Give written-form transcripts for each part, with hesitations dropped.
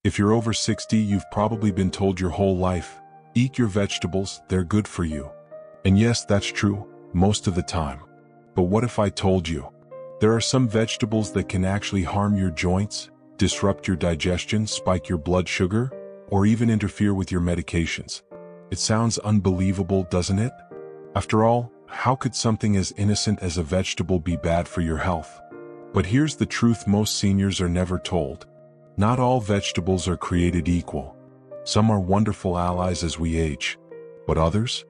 If you're over 60, you've probably been told your whole life, eat your vegetables, they're good for you. And yes, that's true, most of the time. But what if I told you? There are some vegetables that can actually harm your joints, disrupt your digestion, spike your blood sugar, or even interfere with your medications. It sounds unbelievable, doesn't it? After all, how could something as innocent as a vegetable be bad for your health? But here's the truth most seniors are never told. Not all vegetables are created equal. Some are wonderful allies as we age. But others?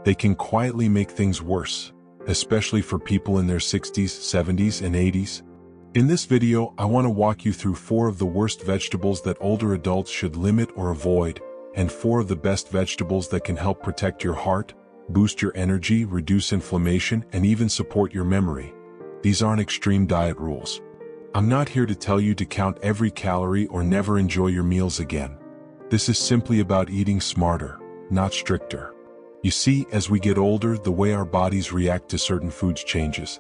They can quietly make things worse, especially for people in their 60s, 70s, and 80s. In this video, I want to walk you through 4 of the worst vegetables that older adults should limit or avoid, and 4 of the best vegetables that can help protect your heart, boost your energy, reduce inflammation, and even support your memory. These aren't extreme diet rules. I'm not here to tell you to count every calorie or never enjoy your meals again. This is simply about eating smarter, not stricter. You see, as we get older, the way our bodies react to certain foods changes.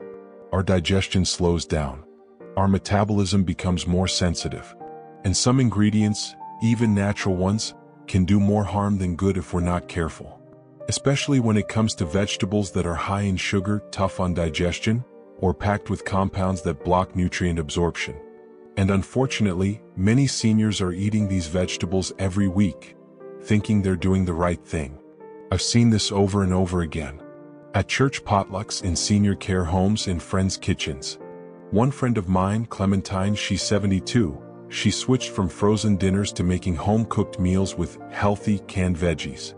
Our digestion slows down. Our metabolism becomes more sensitive. And some ingredients, even natural ones, can do more harm than good if we're not careful. Especially when it comes to vegetables that are high in sugar, tough on digestion, or packed with compounds that block nutrient absorption. And unfortunately, many seniors are eating these vegetables every week, thinking they're doing the right thing. I've seen this over and over again. At church potlucks, in senior care homes, in friends' kitchens. One friend of mine, Clementine, she's 72, she switched from frozen dinners to making home-cooked meals with healthy, canned veggies.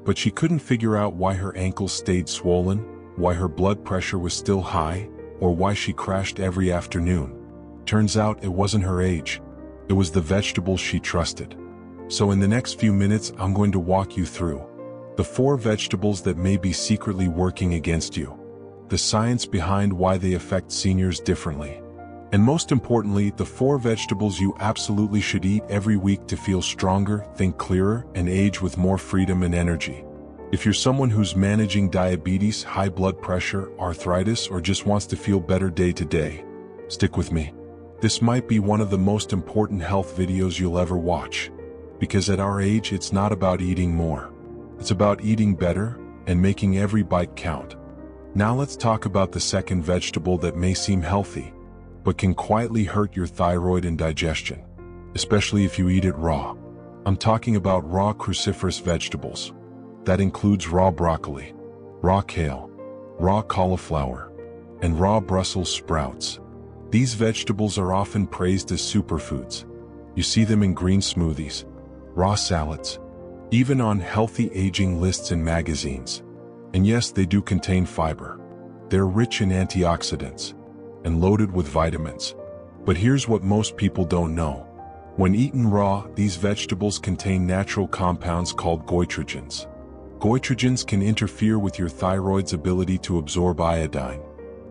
But she couldn't figure out why her ankles stayed swollen, why her blood pressure was still high, or why she crashed every afternoon. Turns out it wasn't her age. It was the vegetables she trusted. So in the next few minutes, I'm going to walk you through the 4 vegetables that may be secretly working against you, the science behind why they affect seniors differently, and most importantly, the 4 vegetables you absolutely should eat every week to feel stronger, think clearer, and age with more freedom and energy. If you're someone who's managing diabetes, high blood pressure, arthritis, or just wants to feel better day to day, stick with me. This might be one of the most important health videos you'll ever watch. Because at our age, it's not about eating more. It's about eating better and making every bite count. Now let's talk about the second vegetable that may seem healthy, but can quietly hurt your thyroid and digestion, especially if you eat it raw. I'm talking about raw cruciferous vegetables. That includes raw broccoli, raw kale, raw cauliflower, and raw Brussels sprouts. These vegetables are often praised as superfoods. You see them in green smoothies, raw salads, even on healthy aging lists in magazines. And yes, they do contain fiber. They're rich in antioxidants and loaded with vitamins. But here's what most people don't know. When eaten raw, these vegetables contain natural compounds called goitrogens. Goitrogens can interfere with your thyroid's ability to absorb iodine.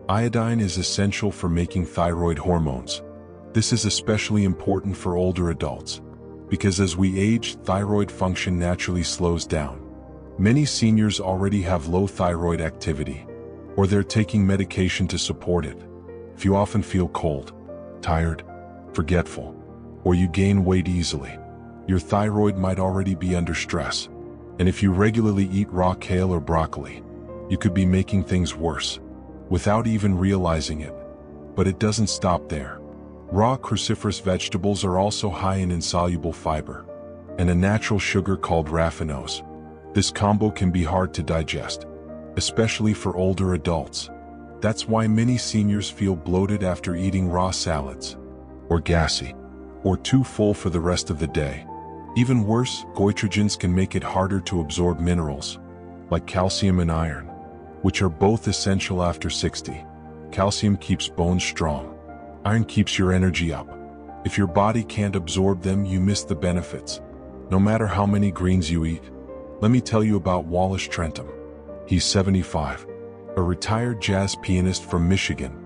Iodine is essential for making thyroid hormones. This is especially important for older adults, because as we age, thyroid function naturally slows down. Many seniors already have low thyroid activity, or they're taking medication to support it. If you often feel cold, tired, forgetful, or you gain weight easily, your thyroid might already be under stress. And if you regularly eat raw kale or broccoli, you could be making things worse, without even realizing it. But it doesn't stop there. Raw cruciferous vegetables are also high in insoluble fiber, and a natural sugar called raffinose. This combo can be hard to digest, especially for older adults. That's why many seniors feel bloated after eating raw salads, or gassy, or too full for the rest of the day. Even worse, goitrogens can make it harder to absorb minerals, like calcium and iron, which are both essential after 60. Calcium keeps bones strong. Iron keeps your energy up. If your body can't absorb them, you miss the benefits, no matter how many greens you eat. Let me tell you about Wallace Trentham. He's 75, a retired jazz pianist from Michigan.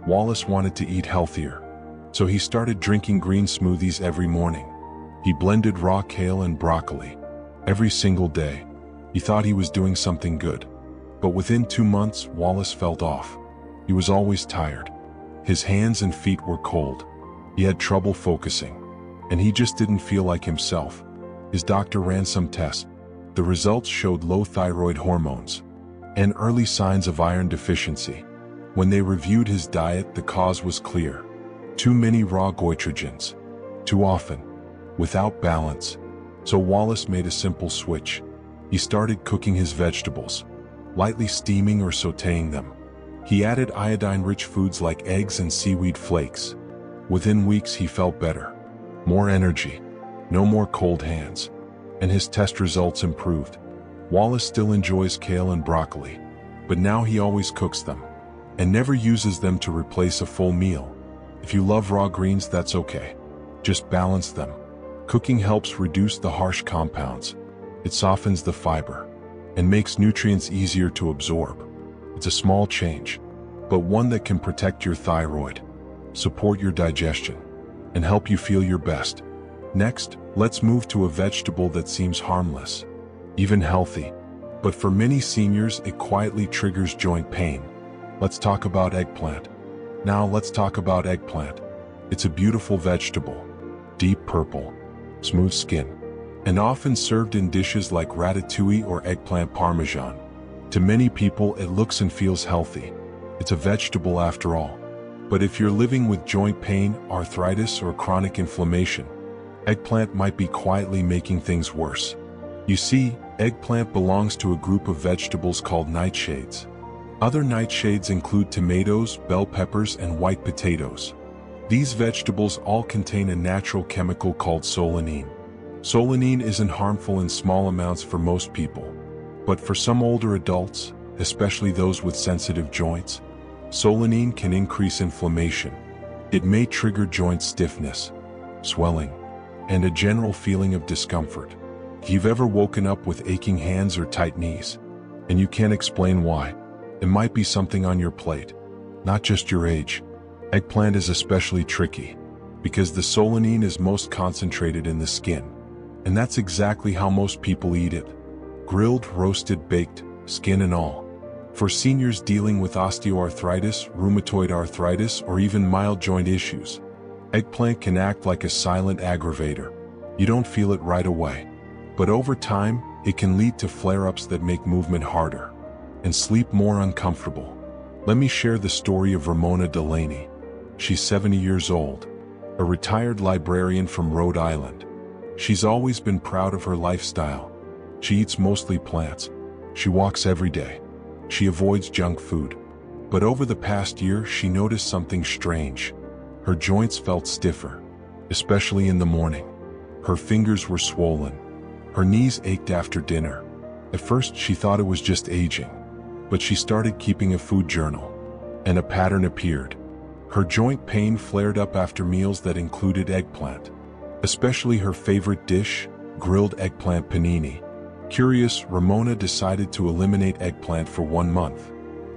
Wallace wanted to eat healthier, so he started drinking green smoothies every morning. He blended raw kale and broccoli every single day. He thought he was doing something good. But within 2 months, Wallace felt off. He was always tired. His hands and feet were cold. He had trouble focusing. and he just didn't feel like himself. His doctor ran some tests. The results showed low thyroid hormones and early signs of iron deficiency. When they reviewed his diet, the cause was clear. Too many raw goitrogens. Too often. Without balance. So Wallace made a simple switch. He started cooking his vegetables, lightly steaming or sautéing them. He added iodine-rich foods like eggs and seaweed flakes. Within weeks he felt better. More energy. No more cold hands. And his test results improved. Wallace still enjoys kale and broccoli, but now he always cooks them and never uses them to replace a full meal. If you love raw greens, that's okay. Just balance them. Cooking helps reduce the harsh compounds. It softens the fiber and makes nutrients easier to absorb. It's a small change, but one that can protect your thyroid, support your digestion, and help you feel your best. Next, let's move to a vegetable that seems harmless, even healthy, but for many seniors it quietly triggers joint pain. Let's talk about eggplant. Now let's talk about eggplant. It's a beautiful vegetable, deep purple, smooth skin, and often served in dishes like ratatouille or eggplant parmesan. To many people, it looks and feels healthy. It's a vegetable after all. But if you're living with joint pain, arthritis, or chronic inflammation, eggplant might be quietly making things worse. You see, eggplant belongs to a group of vegetables called nightshades. Other nightshades include tomatoes, bell peppers, and white potatoes. These vegetables all contain a natural chemical called solanine. Solanine isn't harmful in small amounts for most people, but for some older adults, especially those with sensitive joints, solanine can increase inflammation. It may trigger joint stiffness, swelling, and a general feeling of discomfort. You've ever woken up with aching hands or tight knees, and you can't explain why? It might be something on your plate, not just your age. Eggplant is especially tricky because the solanine is most concentrated in the skin, and that's exactly how most people eat it. Grilled, roasted, baked, skin and all. For seniors dealing with osteoarthritis, rheumatoid arthritis, or even mild joint issues, eggplant can act like a silent aggravator. You don't feel it right away, but over time, it can lead to flare-ups that make movement harder and sleep more uncomfortable. Let me share the story of Ramona Delaney. She's 70 years old, a retired librarian from Rhode Island. She's always been proud of her lifestyle. She eats mostly plants. She walks every day. She avoids junk food. But over the past year, she noticed something strange. Her joints felt stiffer, especially in the morning. Her fingers were swollen. Her knees ached after dinner. At first, she thought it was just aging, but she started keeping a food journal, and a pattern appeared. Her joint pain flared up after meals that included eggplant, especially her favorite dish, grilled eggplant panini. Curious, Ramona decided to eliminate eggplant for 1 month.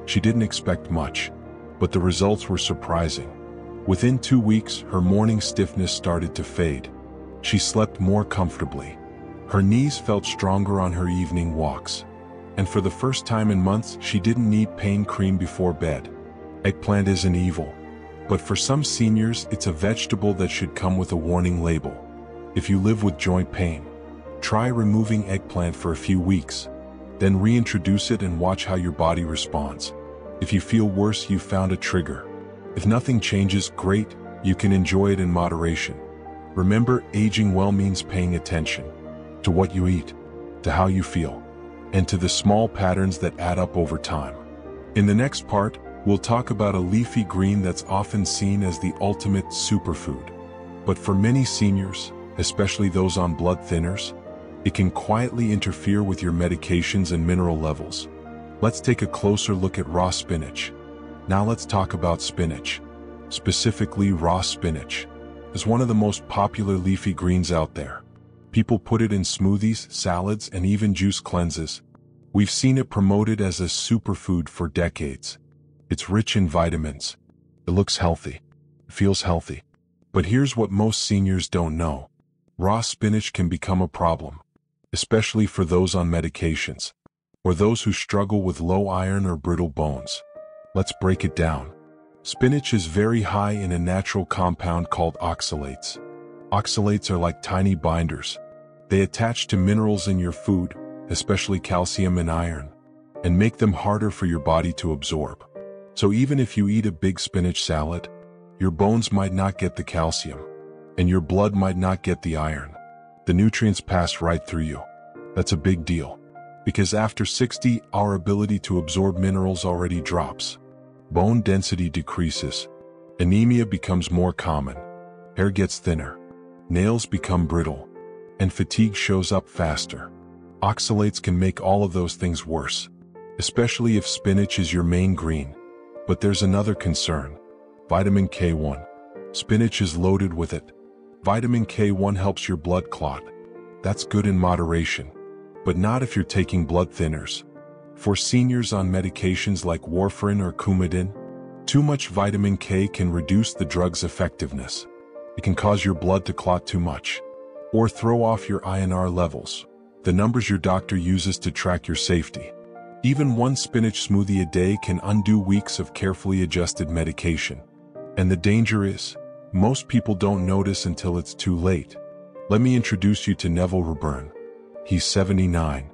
She didn't expect much, but the results were surprising. Within 2 weeks, her morning stiffness started to fade. She slept more comfortably. Her knees felt stronger on her evening walks. And for the first time in months, she didn't need pain cream before bed. Eggplant isn't evil, but for some seniors, it's a vegetable that should come with a warning label. If you live with joint pain, try removing eggplant for a few weeks, then reintroduce it and watch how your body responds. If you feel worse, you've found a trigger. If nothing changes, great, you can enjoy it in moderation. Remember, aging well means paying attention to what you eat, to how you feel, and to the small patterns that add up over time. In the next part, we'll talk about a leafy green that's often seen as the ultimate superfood. But for many seniors, especially those on blood thinners, it can quietly interfere with your medications and mineral levels. Let's take a closer look at raw spinach. Now let's talk about spinach. Specifically, raw spinach is one of the most popular leafy greens out there. People put it in smoothies, salads, and even juice cleanses. We've seen it promoted as a superfood for decades. It's rich in vitamins. It looks healthy. It feels healthy. But here's what most seniors don't know. Raw spinach can become a problem, especially for those on medications, or those who struggle with low iron or brittle bones. Let's break it down. Spinach is very high in a natural compound called oxalates. Oxalates are like tiny binders. They attach to minerals in your food, especially calcium and iron, and make them harder for your body to absorb. So even if you eat a big spinach salad, your bones might not get the calcium, and your blood might not get the iron. The nutrients pass right through you. That's a big deal, because after 60, our ability to absorb minerals already drops. Bone density decreases. Anemia becomes more common. Hair gets thinner. Nails become brittle. And fatigue shows up faster. Oxalates can make all of those things worse, especially if spinach is your main green. But there's another concern. Vitamin K1. Spinach is loaded with it. Vitamin K1 helps your blood clot. That's good in moderation, but not if you're taking blood thinners. For seniors on medications like warfarin or Coumadin, too much vitamin K can reduce the drug's effectiveness. It can cause your blood to clot too much, or throw off your INR levels, the numbers your doctor uses to track your safety. Even one spinach smoothie a day can undo weeks of carefully adjusted medication. And the danger is, most people don't notice until it's too late. Let me introduce you to Neville Reburn. He's 79,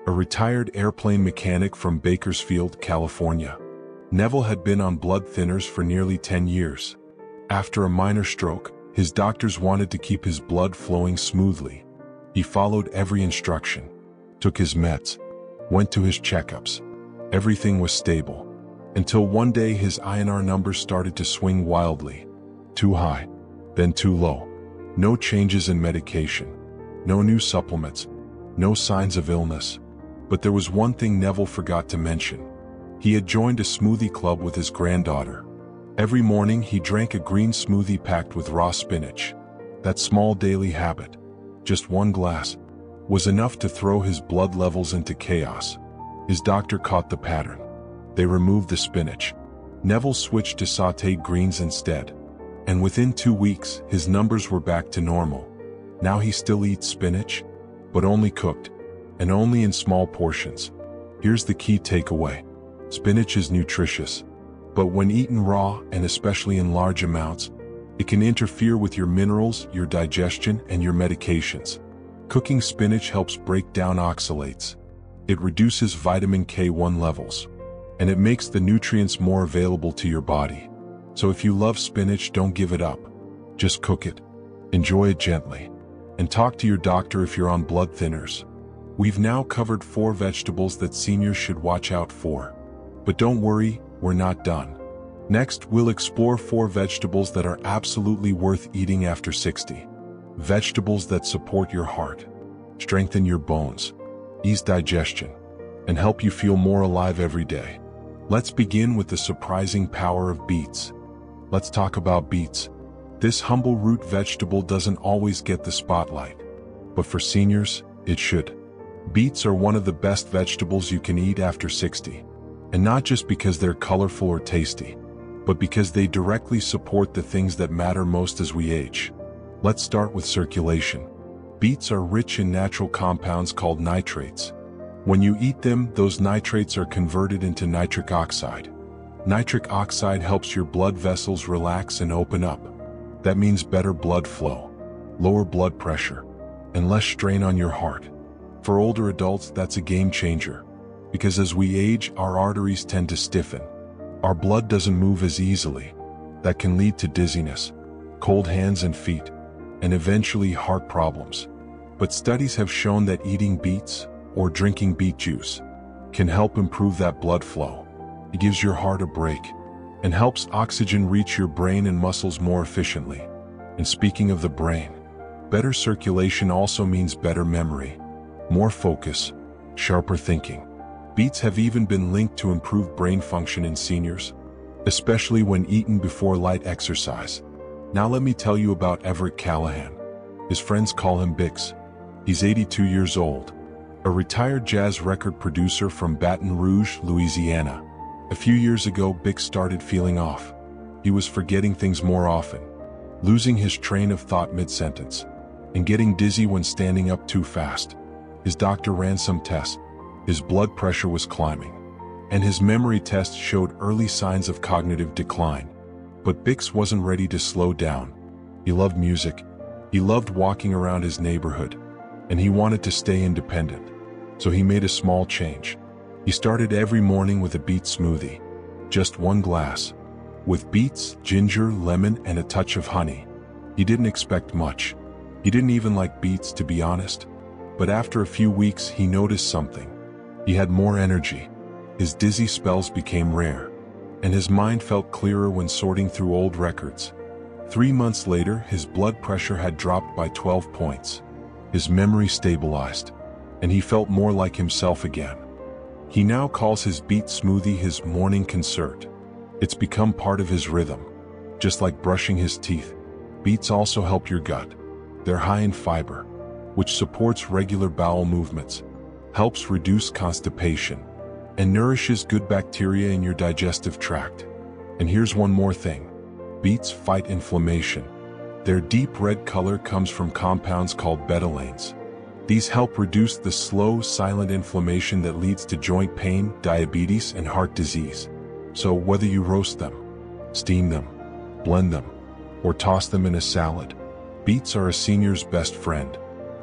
a retired airplane mechanic from Bakersfield, California. Neville had been on blood thinners for nearly 10 years. After a minor stroke, his doctors wanted to keep his blood flowing smoothly. He followed every instruction, took his meds, went to his checkups. Everything was stable, until one day his INR numbers started to swing wildly. Too high, then too low. No changes in medication, no new supplements, no signs of illness. But there was one thing Neville forgot to mention. He had joined a smoothie club with his granddaughter. Every morning he drank a green smoothie packed with raw spinach. That small daily habit, just one glass, was enough to throw his blood levels into chaos. His doctor caught the pattern. They removed the spinach. Neville switched to sautéed greens instead. And within 2 weeks, his numbers were back to normal. Now he still eats spinach, but only cooked, and only in small portions. Here's the key takeaway. Spinach is nutritious, but when eaten raw, and especially in large amounts, it can interfere with your minerals, your digestion, and your medications. Cooking spinach helps break down oxalates. It reduces vitamin K1 levels, and it makes the nutrients more available to your body. So if you love spinach, don't give it up. Just cook it, enjoy it gently, and talk to your doctor if you're on blood thinners. We've now covered 4 vegetables that seniors should watch out for. But don't worry, we're not done. Next, we'll explore 4 vegetables that are absolutely worth eating after 60. Vegetables that support your heart, strengthen your bones, ease digestion, and help you feel more alive every day. Let's begin with the surprising power of beets. Let's talk about beets. This humble root vegetable doesn't always get the spotlight, but for seniors, it should. Beets are one of the best vegetables you can eat after 60. And not just because they're colorful or tasty, but because they directly support the things that matter most as we age. Let's start with circulation. Beets are rich in natural compounds called nitrates. When you eat them, those nitrates are converted into nitric oxide. Nitric oxide helps your blood vessels relax and open up. That means better blood flow, lower blood pressure, and less strain on your heart. For older adults, that's a game changer, because as we age, our arteries tend to stiffen. Our blood doesn't move as easily. That can lead to dizziness, cold hands and feet, and eventually heart problems. But studies have shown that eating beets or drinking beet juice can help improve that blood flow. It gives your heart a break and helps oxygen reach your brain and muscles more efficiently. And speaking of the brain, better circulation also means better memory, more focus, sharper thinking. Beets have even been linked to improved brain function in seniors, especially when eaten before light exercise. Now let me tell you about Everett Callahan. His friends call him Bix. He's 82 years old, a retired jazz record producer from Baton Rouge, Louisiana. A few years ago, Bix started feeling off. He was forgetting things more often, losing his train of thought mid-sentence, and getting dizzy when standing up too fast. His doctor ran some tests. His blood pressure was climbing, and his memory test showed early signs of cognitive decline. But Bix wasn't ready to slow down. He loved music, He loved walking around his neighborhood, and he wanted to stay independent. So he made a small change. He started every morning with a beet smoothie, just 1 glass, with beets, ginger, lemon, and a touch of honey. He didn't expect much. He didn't even like beets, to be honest. But after a few weeks, he noticed something. He had more energy. His dizzy spells became rare, and his mind felt clearer when sorting through old records. 3 months later, his blood pressure had dropped by 12 points. His memory stabilized, and he felt more like himself again. He now calls his beet smoothie his morning concert. It's become part of his rhythm. Just like brushing his teeth, beets also help your gut. They're high in fiber, which supports regular bowel movements, helps reduce constipation, and nourishes good bacteria in your digestive tract. And here's one more thing. Beets fight inflammation. Their deep red color comes from compounds called betalains. These help reduce the slow, silent inflammation that leads to joint pain, diabetes, and heart disease. So whether you roast them, steam them, blend them, or toss them in a salad, beets are a senior's best friend.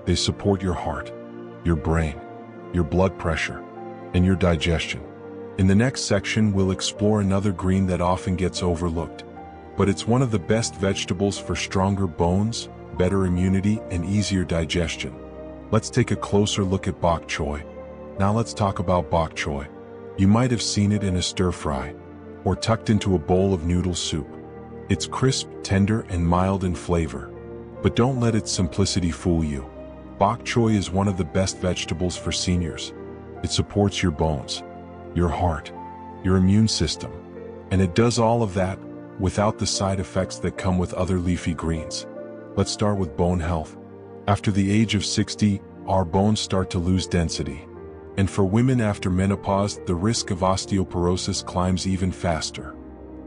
They support your heart, your brain, your blood pressure, and your digestion. In the next section, we'll explore another green that often gets overlooked, but it's one of the best vegetables for stronger bones, better immunity, and easier digestion. Let's take a closer look at bok choy. Now let's talk about bok choy. You might have seen it in a stir-fry, or tucked into a bowl of noodle soup. It's crisp, tender, and mild in flavor. But don't let its simplicity fool you. Bok choy is one of the best vegetables for seniors. It supports your bones, your heart, your immune system, and it does all of that without the side effects that come with other leafy greens. Let's start with bone health. After the age of 60, our bones start to lose density. And for women after menopause, the risk of osteoporosis climbs even faster.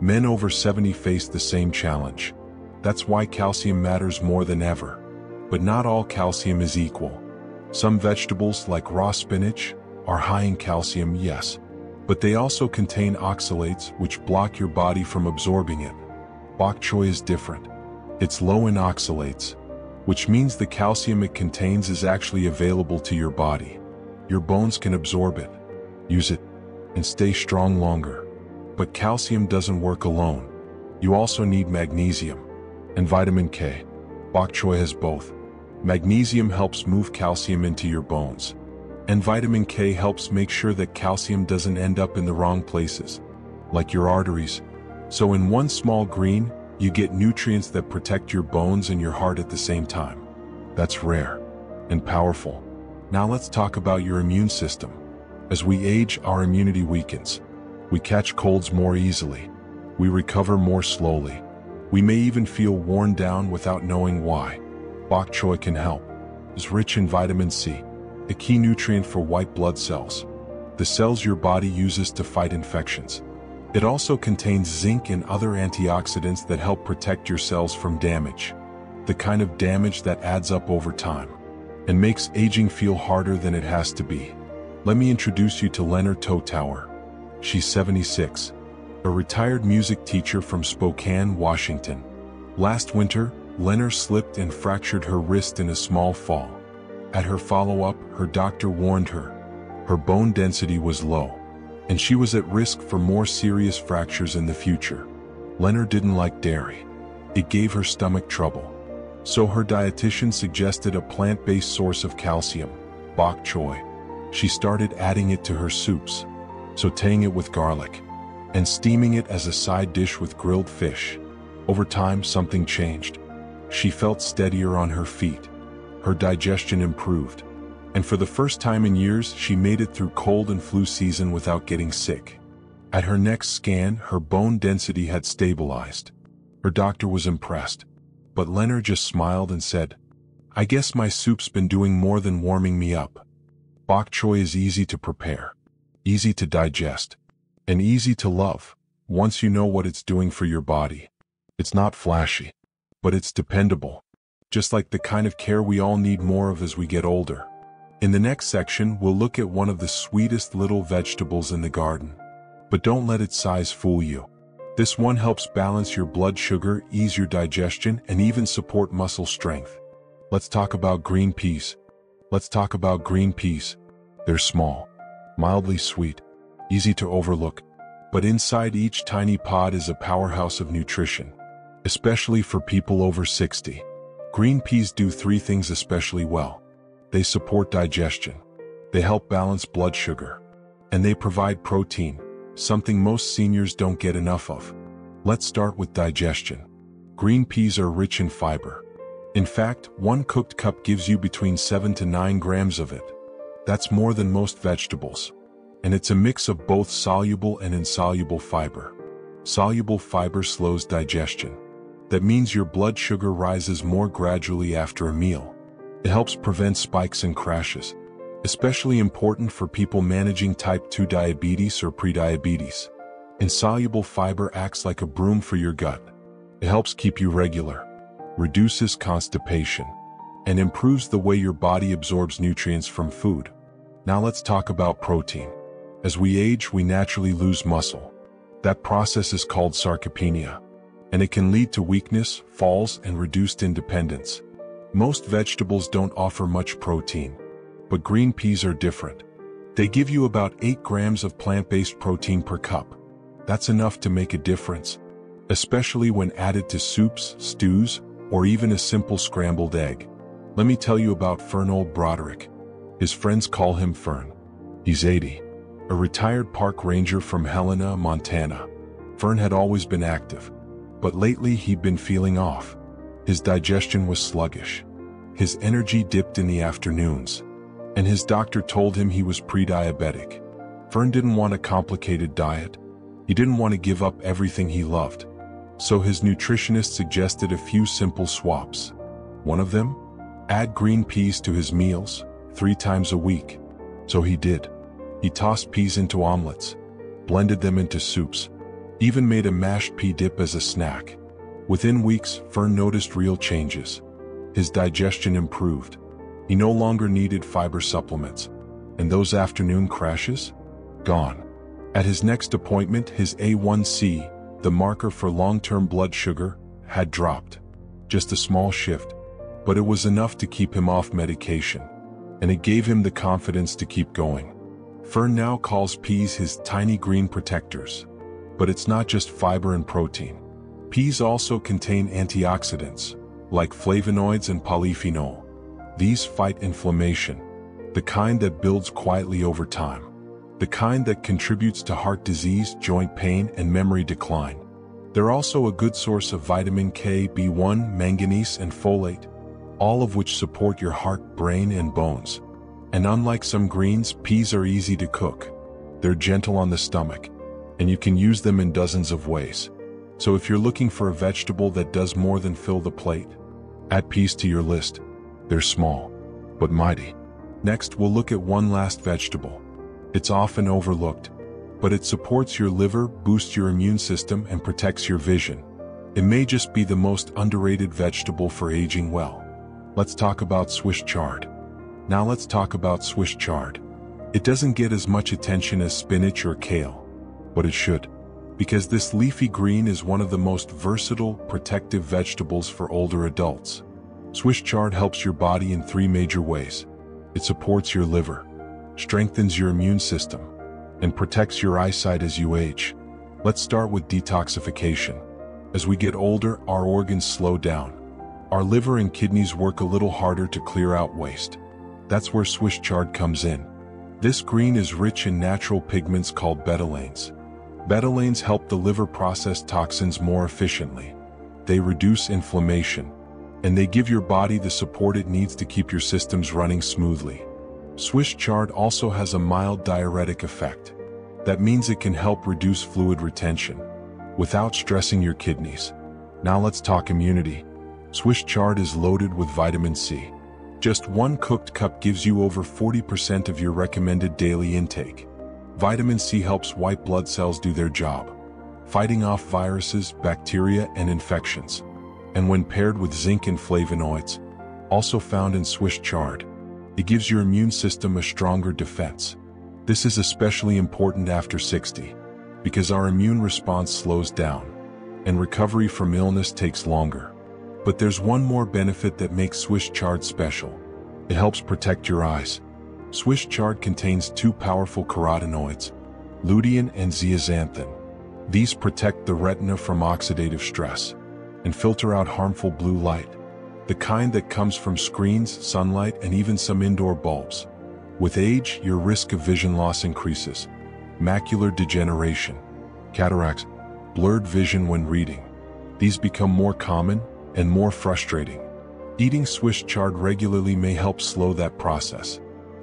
Men over 70 face the same challenge. That's why calcium matters more than ever. But not all calcium is equal. Some vegetables, like raw spinach, are high in calcium, yes, but they also contain oxalates which block your body from absorbing it. Bok choy is different. It's low in oxalates, which means the calcium it contains is actually available to your body. Your bones can absorb it, use it, and stay strong longer. But calcium doesn't work alone. You also need magnesium and vitamin K. Bok choy has both. Magnesium helps move calcium into your bones, and vitamin K helps make sure that calcium doesn't end up in the wrong places, like your arteries. So in one small green, you get nutrients that protect your bones and your heart at the same time. That's rare and powerful. Now let's talk about your immune system. As we age, our immunity weakens. We catch colds more easily. We recover more slowly. We may even feel worn down without knowing why. Bok choy can help. It's rich in vitamin C, a key nutrient for white blood cells, the cells your body uses to fight infections. It also contains zinc and other antioxidants that help protect your cells from damage, the kind of damage that adds up over time and makes aging feel harder than it has to be. Let me introduce you to Lenner Tower. She's 76, a retired music teacher from Spokane, Washington. Last winter, Lenner slipped and fractured her wrist in a small fall. At her follow-up, her doctor warned her. Her bone density was low, and she was at risk for more serious fractures in the future. Lenner didn't like dairy. It gave her stomach trouble. So her dietitian suggested a plant-based source of calcium, bok choy. She started adding it to her soups, sautéing it with garlic, and steaming it as a side dish with grilled fish. Over time, something changed. She felt steadier on her feet. Her digestion improved. And for the first time in years, she made it through cold and flu season without getting sick. At her next scan, her bone density had stabilized. Her doctor was impressed. But Lenner just smiled and said, "I guess my soup's been doing more than warming me up." Bok choy is easy to prepare, easy to digest, and easy to love once you know what it's doing for your body. It's not flashy, but it's dependable, just like the kind of care we all need more of as we get older. In the next section, we'll look at one of the sweetest little vegetables in the garden. But don't let its size fool you. This one helps balance your blood sugar, ease your digestion, and even support muscle strength. Let's talk about green peas. Let's talk about green peas. They're small, mildly sweet, easy to overlook, but inside each tiny pod is a powerhouse of nutrition, especially for people over 60. Green peas do three things especially well. They support digestion, they help balance blood sugar, and they provide protein, something most seniors don't get enough of. Let's start with digestion. Green peas are rich in fiber. In fact, one cooked cup gives you between 7 to 9 grams of it. That's more than most vegetables. And it's a mix of both soluble and insoluble fiber. Soluble fiber slows digestion. That means your blood sugar rises more gradually after a meal. It helps prevent spikes and crashes, especially important for people managing type 2 diabetes or prediabetes. Insoluble fiber acts like a broom for your gut. It helps keep you regular, reduces constipation, and improves the way your body absorbs nutrients from food. Now let's talk about protein. As we age, we naturally lose muscle. That process is called sarcopenia, and it can lead to weakness, falls, and reduced independence. Most vegetables don't offer much protein, but green peas are different. They give you about 8 grams of plant-based protein per cup. That's enough to make a difference, especially when added to soups, stews, or even a simple scrambled egg. Let me tell you about Fern Broderick. His friends call him Fern. He's 80, a retired park ranger from Helena, Montana. Fern had always been active, but lately he'd been feeling off. His digestion was sluggish. His energy dipped in the afternoons, and his doctor told him he was pre-diabetic. Fern didn't want a complicated diet. He didn't want to give up everything he loved. So his nutritionist suggested a few simple swaps. One of them? Add green peas to his meals 3 times a week. So he did. He tossed peas into omelets, blended them into soups, even made a mashed pea dip as a snack. Within weeks, Fern noticed real changes. His digestion improved. He no longer needed fiber supplements. And those afternoon crashes? Gone. At his next appointment, his A1C, the marker for long-term blood sugar, had dropped. Just a small shift, but it was enough to keep him off medication, and it gave him the confidence to keep going. Fern now calls peas his tiny green protectors. But it's not just fiber and protein. Peas also contain antioxidants, like flavonoids and polyphenol. These fight inflammation, the kind that builds quietly over time. The kind that contributes to heart disease, joint pain, and memory decline. They're also a good source of vitamin K, B1, manganese, and folate, all of which support your heart, brain, and bones. And unlike some greens, peas are easy to cook. They're gentle on the stomach, and you can use them in dozens of ways. So if you're looking for a vegetable that does more than fill the plate, add peas to your list. They're small, but mighty. Next, we'll look at one last vegetable. It's often overlooked, but it supports your liver, boosts your immune system, and protects your vision. It may just be the most underrated vegetable for aging well. Let's talk about Swiss chard. Now let's talk about Swiss chard. It doesn't get as much attention as spinach or kale, but it should, because this leafy green is one of the most versatile, protective vegetables for older adults. Swiss chard helps your body in 3 major ways. It supports your liver, strengthens your immune system, and protects your eyesight as you age. Let's start with detoxification. As we get older, our organs slow down. Our liver and kidneys work a little harder to clear out waste. That's where Swiss chard comes in. This green is rich in natural pigments called betalains. Betalains help the liver process toxins more efficiently. They reduce inflammation, and they give your body the support it needs to keep your systems running smoothly. Swiss chard also has a mild diuretic effect. That means it can help reduce fluid retention without stressing your kidneys. Now let's talk immunity. Swiss chard is loaded with vitamin C. Just 1 cooked cup gives you over 40% of your recommended daily intake. Vitamin C helps white blood cells do their job, fighting off viruses, bacteria, and infections. And when paired with zinc and flavonoids, also found in Swiss chard, it gives your immune system a stronger defense. This is especially important after 60, because our immune response slows down, and recovery from illness takes longer. But there's one more benefit that makes Swiss chard special. It helps protect your eyes. Swiss chard contains two powerful carotenoids, lutein and zeaxanthin. These protect the retina from oxidative stress and filter out harmful blue light, the kind that comes from screens, sunlight, and even some indoor bulbs. With age, your risk of vision loss increases. Macular degeneration, cataracts, blurred vision when reading. These become more common and more frustrating. Eating Swiss chard regularly may help slow that process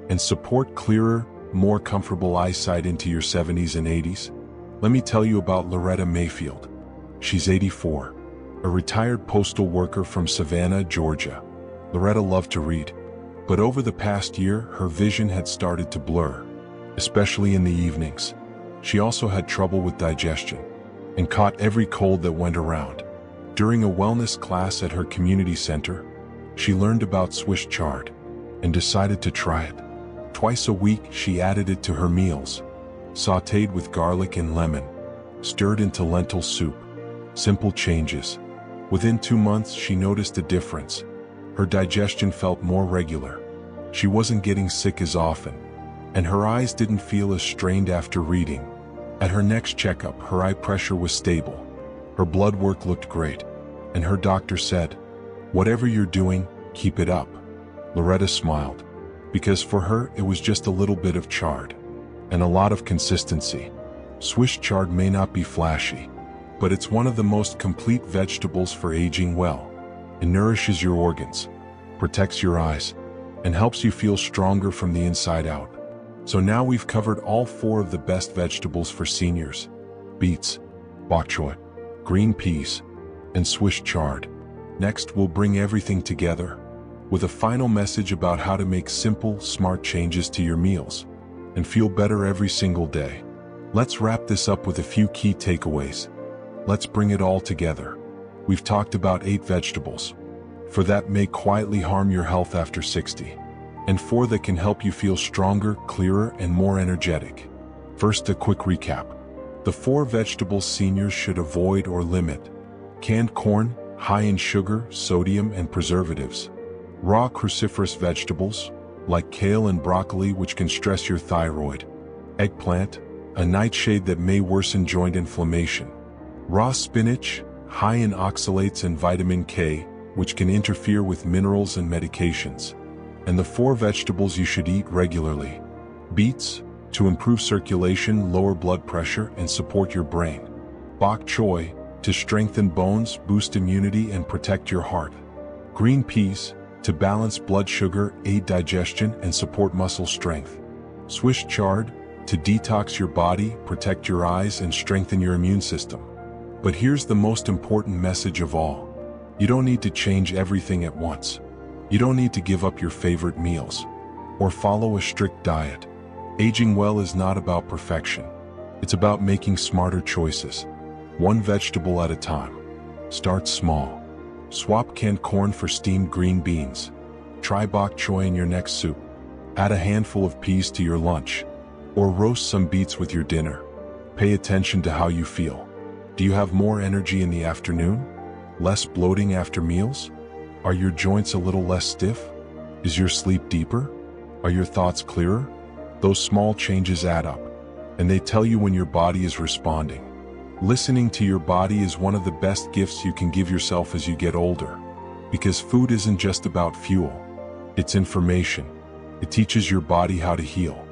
and support clearer, more comfortable eyesight into your 70s and 80s. Let me tell you about Loretta Mayfield. She's 84, a retired postal worker from Savannah, Georgia. Loretta loved to read, but over the past year, her vision had started to blur, especially in the evenings. She also had trouble with digestion and caught every cold that went around. During a wellness class at her community center, she learned about Swiss chard and decided to try it. Twice a week, she added it to her meals, sautéed with garlic and lemon, stirred into lentil soup. Simple changes. Within 2 months, she noticed a difference. Her digestion felt more regular. She wasn't getting sick as often, and her eyes didn't feel as strained after reading. At her next checkup, her eye pressure was stable. Her blood work looked great, and her doctor said, "Whatever you're doing, keep it up." Loretta smiled, because for her it was just a little bit of chard and a lot of consistency. Swiss chard may not be flashy, but it's one of the most complete vegetables for aging well. It nourishes your organs, protects your eyes, and helps you feel stronger from the inside out. So now we've covered all 4 of the best vegetables for seniors: beets, bok choy, green peas, and Swiss chard. Next, we'll bring everything together with a final message about how to make simple, smart changes to your meals and feel better every single day. Let's wrap this up with a few key takeaways. Let's bring it all together. We've talked about 8 vegetables, 4 that may quietly harm your health after 60, and 4 that can help you feel stronger, clearer, and more energetic. First, a quick recap. The 4 vegetables seniors should avoid or limit: canned corn, high in sugar, sodium, and preservatives; raw cruciferous vegetables, like kale and broccoli, which can stress your thyroid; eggplant, a nightshade that may worsen joint inflammation; raw spinach, high in oxalates and vitamin K, which can interfere with minerals and medications. And the 4 vegetables you should eat regularly: beets, to improve circulation, lower blood pressure, and support your brain; bok choy, to strengthen bones, boost immunity, and protect your heart; green peas, to balance blood sugar, aid digestion, and support muscle strength; Swiss chard, to detox your body, protect your eyes, and strengthen your immune system. But here's the most important message of all. You don't need to change everything at once. You don't need to give up your favorite meals or follow a strict diet. Aging well is not about perfection. It's about making smarter choices, one vegetable at a time. Start small. Swap canned corn for steamed green beans. Try bok choy in your next soup. Add a handful of peas to your lunch, or roast some beets with your dinner. Pay attention to how you feel. Do you have more energy in the afternoon? Less bloating after meals? Are your joints a little less stiff? Is your sleep deeper? Are your thoughts clearer? Those small changes add up, and they tell you when your body is responding. Listening to your body is one of the best gifts you can give yourself as you get older, because food isn't just about fuel. It's information. It teaches your body how to heal,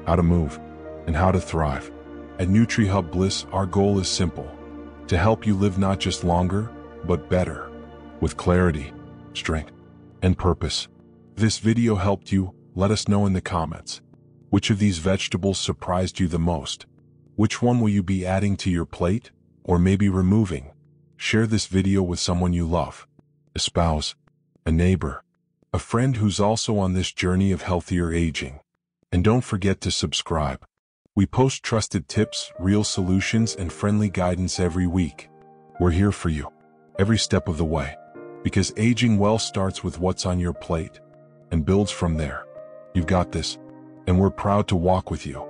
how to move, and how to thrive. At NutriHub Bliss, our goal is simple: to help you live not just longer, but better, with clarity, strength, and purpose. If this video helped you, let us know in the comments. Which of these vegetables surprised you the most? Which one will you be adding to your plate, or maybe removing? Share this video with someone you love, a spouse, a neighbor, a friend who's also on this journey of healthier aging. And don't forget to subscribe. We post trusted tips, real solutions, and friendly guidance every week. We're here for you, every step of the way, because aging well starts with what's on your plate and builds from there. You've got this, and we're proud to walk with you.